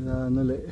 Ano ulit.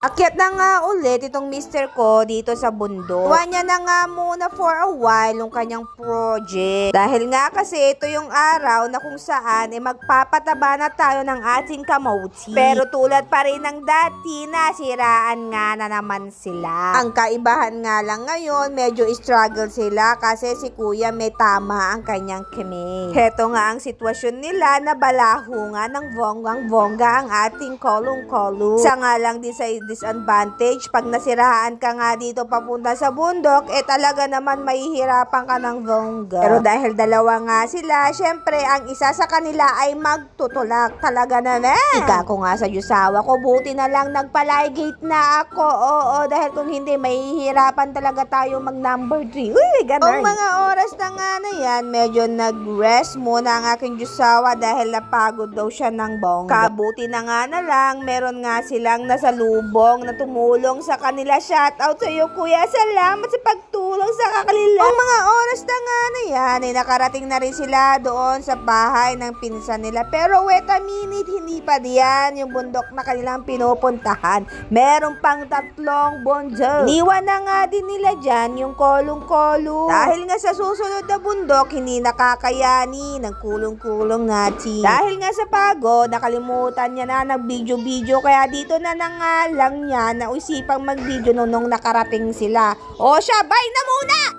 Akyat na nga ulit itong mister ko dito sa bundok. Gawa niya na nga muna for a while yung kanyang project. Dahil nga kasi ito yung araw na kung saan magpapataba na tayo ng ating kamote. Pero tulad pa rin ng dati, nasiraan nga na naman sila. Ang kaibahan nga lang ngayon, medyo struggle sila kasi si kuya may tama ang kanyang keme. Heto nga ang sitwasyon nila na balaho nga ng bonggang-bongga ang ating kolong-kolong. Sa nga lang din sa disadvantage, pag nasiraan ka nga dito papunta sa bundok, talaga naman mahihirapan ka ng bongga. Pero dahil dalawa nga sila, syempre ang isa sa kanila ay magtutulak talaga naman. Ika ko nga sa Diyosawa ko, buti na lang nagpalay-gate na ako. Oo, dahil kung hindi, mahihirapan talaga tayo mag number 3. Uy, ganun. Ang mga oras na nga na yan, medyo nag-rest muna ang aking Diyosawa dahil napagod daw siya ng bongga. Kabuti na nga na lang, meron nga silang nasalubong na tumulong sa kanila. Shout out sa iyo, kuya. Salamat sa pagtulong sa kanila. Ang mga oras na nga na yan, nakarating na rin sila doon sa bahay ng pinsan nila. Pero wait a minute, hindi pa diyan yung bundok na kanilang pinupuntahan. Meron pang 3 bundok. Niwan na nga din nila dyan yung kolong-kolong. Dahil nga sa susunod na bundok, hindi nakakayani ng kulong-kulong natin. Dahil nga sa pagod, nakalimutan niya na nag-video-video. Kaya dito na nga lang niya na usipang mag-video nung nakarating sila. O siya, bye na muna!